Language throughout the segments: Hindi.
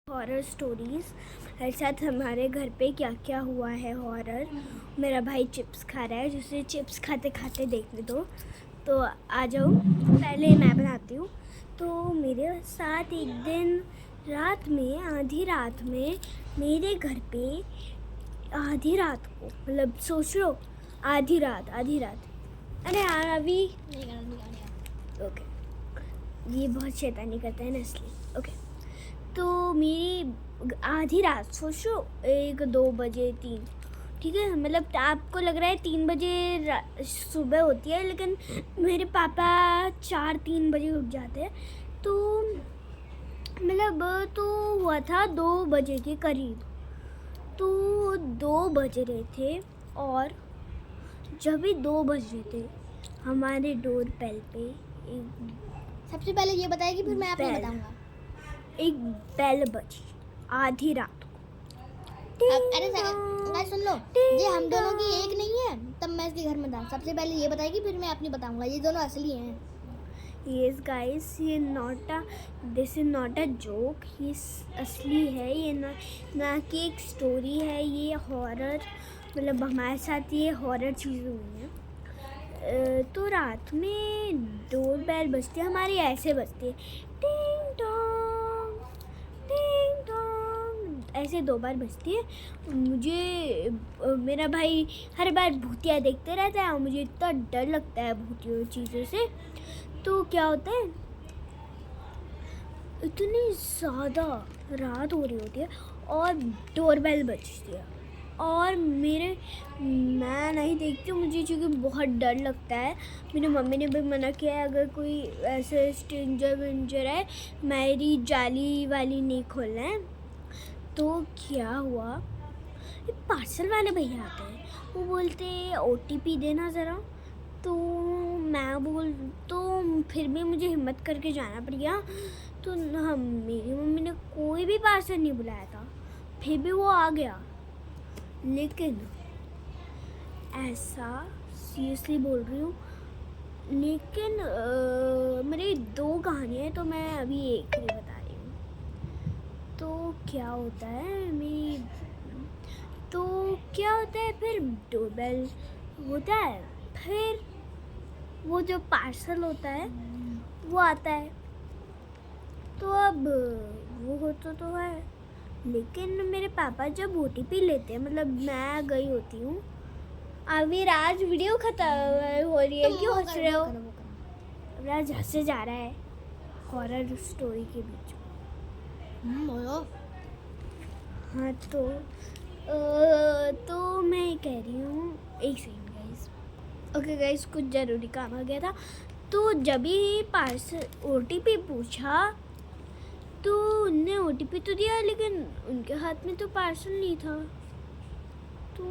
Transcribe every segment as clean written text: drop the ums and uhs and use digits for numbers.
हॉरर स्टोरीज़ हमारे साथ हमारे घर पे क्या क्या हुआ है हॉरर। मेरा भाई चिप्स खा रहा है, जिसे चिप्स खाते खाते देखने दो। तो आ जाओ, पहले मैं बनाती हूँ। तो मेरे साथ एक दिन रात में, आधी रात में मेरे घर पे, आधी रात को, मतलब सोच लो आधी रात। अरे यार अभी नहीं ओके, ये बहुत शैतानी करते हैं ना इसलिए। ओके, तो मेरी आधी रात, सोचो 1-2 बजे 3, ठीक है, मतलब आपको लग रहा है 3 बजे सुबह होती है, लेकिन मेरे पापा 4-3 बजे उठ जाते हैं। तो मतलब तो हुआ था 2 बजे के करीब। तो 2 बज रहे थे, और जब भी 2 बज रहे थे हमारे डोर बेल पे एक, सबसे पहले ये बताएगी फिर मैं आपको बताऊंगा। एक बेल बजी आधी रात को। अब अरे गाइस सुन लो, ये हम दोनों की एक नहीं है, तब मैं इसके घर में था। सबसे पहले ये बताएगी फिर मैं अपनी बताऊंगा। ये दोनों असली हैं। यस गाइस, ये this is not a joke, ये असली है। ये ना कि एक स्टोरी है, ये हॉरर, मतलब हमारे साथ ये हॉरर चीज़ें हुई हैं। तो रात में डोर बेल बजती है हमारी, ऐसे बजती है टिंग टोंग टिंग टोंग, ऐसे 2 बार बजती है। मुझे मेरा भाई हर बार भूतिया देखते रहता है और मुझे इतना डर लगता है भूतियों चीज़ों से। तो क्या होता है, इतनी ज़्यादा रात हो रही होती है और डोर बेल बजती है, और मैं नहीं देखती हूँ, मुझे क्योंकि बहुत डर लगता है। मेरी मम्मी ने भी मना किया है, अगर कोई ऐसे स्ट्रेंजर विंजर है मेरी जाली वाली नहीं खोलना है। तो क्या हुआ, पार्सल वाले भैया आते हैं, वो बोलते OTP देना ज़रा। तो फिर भी मुझे हिम्मत करके जाना पड़ गया। तो मेरी मम्मी ने कोई भी पार्सल नहीं बुलाया था, फिर भी वो आ गया। लेकिन ऐसा सीरियसली बोल रही हूँ, लेकिन मेरी 2 कहानियाँ हैं, तो मैं अभी एक ही बता रही हूँ। तो क्या होता है, फिर डोरबेल होता है, फिर वो जो पार्सल होता है वो आता है। तो अब वो होता तो है, लेकिन मेरे पापा जब OTP लेते हैं, मतलब मैं गई होती हूँ। अभी राज वीडियो खत्म हो रही है, क्यों हंस रहे हो? राज हंसे जा रहा है हॉरर स्टोरी के बीच में। बोलो। हाँ, तो मैं कह रही हूँ, एक सेकंड गाइस। ओके गाइस, कुछ ज़रूरी काम आ गया था। तो जब ही पार्सल OTP पूछा, तो उनने OTP तो दिया, लेकिन उनके हाथ में तो पार्सल नहीं था। तो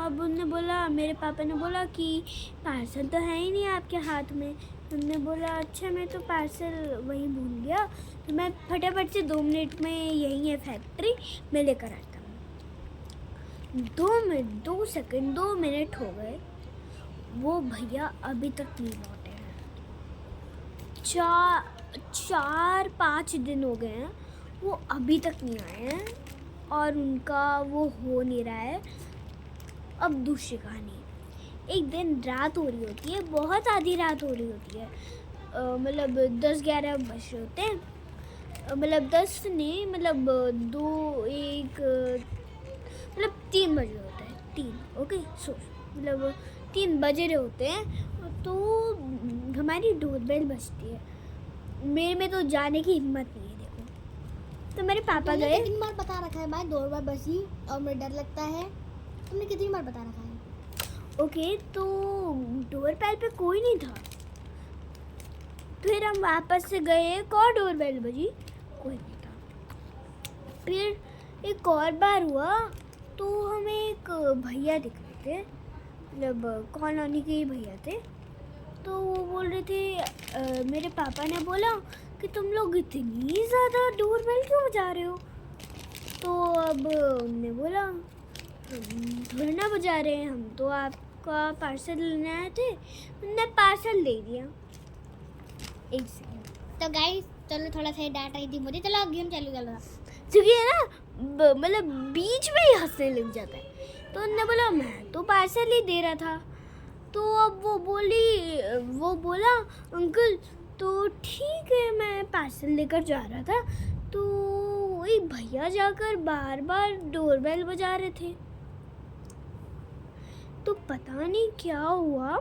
अब उनने बोला, मेरे पापा ने बोला कि पार्सल तो है ही नहीं आपके हाथ में। उनने बोला अच्छा, मैं तो पार्सल वहीं भूल गया, तो मैं फटाफट से 2 मिनट में, यहीं है फैक्ट्री, मैं लेकर आता हूँ। 2 मिनट हो गए, वो भैया अभी तक नहीं लौटे हैं। 4-5 दिन हो गए हैं, वो अभी तक नहीं आए हैं, और उनका वो हो नहीं रहा है। अब दूसरी कहानी, एक दिन रात हो रही होती है, बहुत आधी रात हो रही होती है, मतलब 10-11 बज रहे होते हैं, मतलब 10 नहीं, मतलब 2-1, मतलब 3 बज रहे होते हैं, 3 ओके, मतलब 3 बज रहे होते हैं। तो हमारी डोरबेल बजती है, मेरे में तो जाने की हिम्मत नहीं है। देखो, तो मेरे पापा गए। कितनी बार बता रखा है भाई, 2 बार बजी और मुझे डर लगता है। तुमने कितनी बार बता रखा है? ओके, तो डोरबेल पे कोई नहीं था। फिर हम वापस से गए, एक और डोरबेल बजी, कोई नहीं था। फिर एक और बार हुआ, तो हमें एक भैया दिख रहे थे, मतलब कॉलोनी के ही भैया थे। तो वो बोल रहे थे, मेरे पापा ने बोला कि तुम लोग इतनी ज़्यादा डोरबेल क्यों बजा रहे हो? तो अब उनने बोला, हम थोड़ी ना बजा रहे हैं, हम तो आपका पार्सल लेने आए थे, उनने पार्सल दे दिया। एक सेकंड। तो गाइस चलो, थोड़ा सा डांट रही थी मुझे। चलो गेम चालू कर लो। क्योंकि है ना मतलब बीच में ही हंसने लग जाता है। तो उन्होंने बोला मैं तो पार्सल ही दे रहा था। तो अब वो बोला अंकल तो ठीक है मैं पार्सल लेकर जा रहा था, तो वही भैया जाकर बार बार डोरबेल बजा रहे थे। तो पता नहीं क्या हुआ,